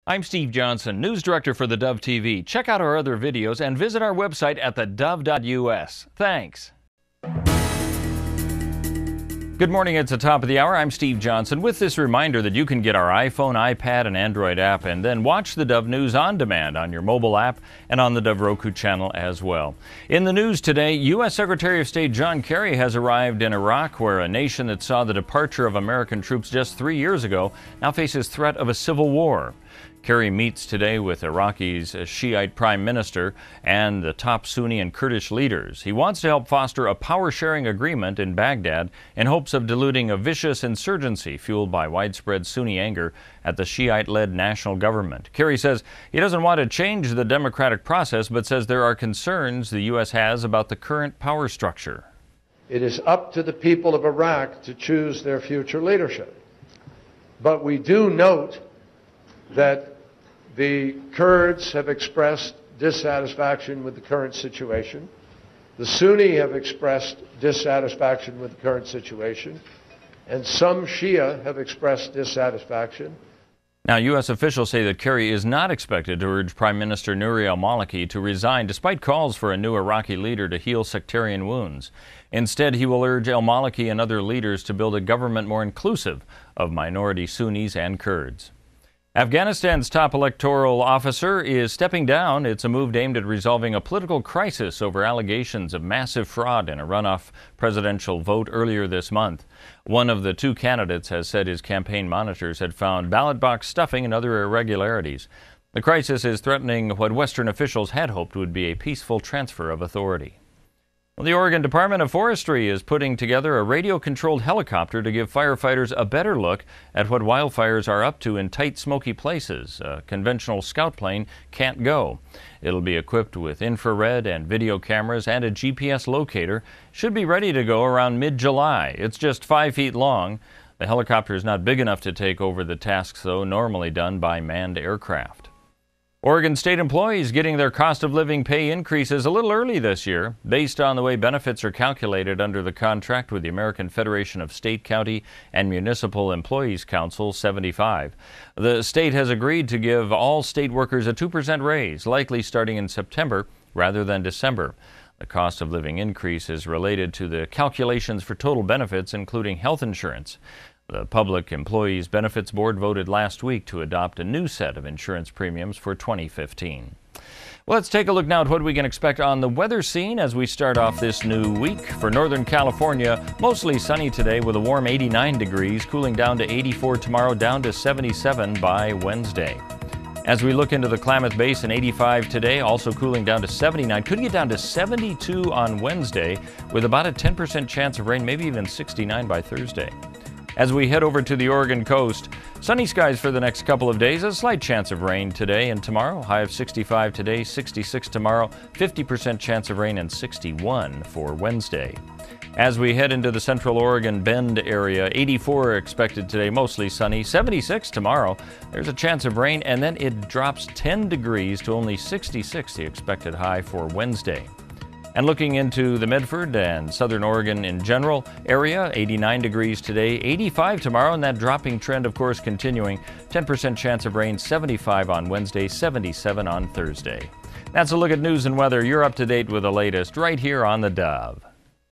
I'm Steve Johnson, News Director for theDove TV. Check out our other videos and visit our website at thedove.us. Thanks. Good morning, it's the top of the hour. I'm Steve Johnson with this reminder that you can get our iPhone, iPad, and Android app and then watch the Dove News on demand on your mobile app and on the Dove Roku channel as well. In the news today, U.S. Secretary of State John Kerry has arrived in Iraq, where a nation that saw the departure of American troops just 3 years ago now faces threat of a civil war. Kerry meets today with Iraqi's Shiite Prime Minister and the top Sunni and Kurdish leaders. He wants to help foster a power-sharing agreement in Baghdad in hopes of diluting a vicious insurgency fueled by widespread Sunni anger at the Shiite-led national government. Kerry says he doesn't want to change the democratic process, but says there are concerns the U.S. has about the current power structure. It is up to the people of Iraq to choose their future leadership. But we do note that the Kurds have expressed dissatisfaction with the current situation. The Sunni have expressed dissatisfaction with the current situation. And some Shia have expressed dissatisfaction. Now, U.S. officials say that Kerry is not expected to urge Prime Minister Nouri al-Maliki to resign, despite calls for a new Iraqi leader to heal sectarian wounds. Instead, he will urge al-Maliki and other leaders to build a government more inclusive of minority Sunnis and Kurds. Afghanistan's top electoral officer is stepping down. It's a move aimed at resolving a political crisis over allegations of massive fraud in a runoff presidential vote earlier this month. One of the two candidates has said his campaign monitors had found ballot box stuffing and other irregularities. The crisis is threatening what Western officials had hoped would be a peaceful transfer of authority. Well, the Oregon Department of Forestry is putting together a radio-controlled helicopter to give firefighters a better look at what wildfires are up to in tight, smoky places. A conventional scout plane can't go. It'll be equipped with infrared and video cameras and a GPS locator. Should be ready to go around mid-July. It's just 5 feet long. The helicopter is not big enough to take over the tasks, though, normally done by manned aircraft. Oregon state employees getting their cost of living pay increases a little early this year, based on the way benefits are calculated under the contract with the American Federation of State, County, and Municipal Employees Council 75. The state has agreed to give all state workers a 2% raise, likely starting in September rather than December. The cost of living increase is related to the calculations for total benefits, including health insurance. The Public Employees Benefits Board voted last week to adopt a new set of insurance premiums for 2015. Let's take a look now at what we can expect on the weather scene as we start off this new week. For Northern California, mostly sunny today with a warm 89 degrees, cooling down to 84 tomorrow, down to 77 by Wednesday. As we look into the Klamath Basin, 85 today, also cooling down to 79. Could get down to 72 on Wednesday with about a 10% chance of rain, maybe even 69 by Thursday. As we head over to the Oregon coast, sunny skies for the next couple of days, a slight chance of rain today and tomorrow. High of 65 today, 66 tomorrow, 50% chance of rain, and 61 for Wednesday. As we head into the Central Oregon Bend area, 84 expected today, mostly sunny, 76 tomorrow. There's a chance of rain, and then it drops 10 degrees to only 66, the expected high for Wednesday. And looking into the Medford and Southern Oregon in general area, 89 degrees today, 85 tomorrow, and that dropping trend, of course, continuing. 10% chance of rain, 75 on Wednesday, 77 on Thursday. That's a look at news and weather. You're up to date with the latest right here on the Dove.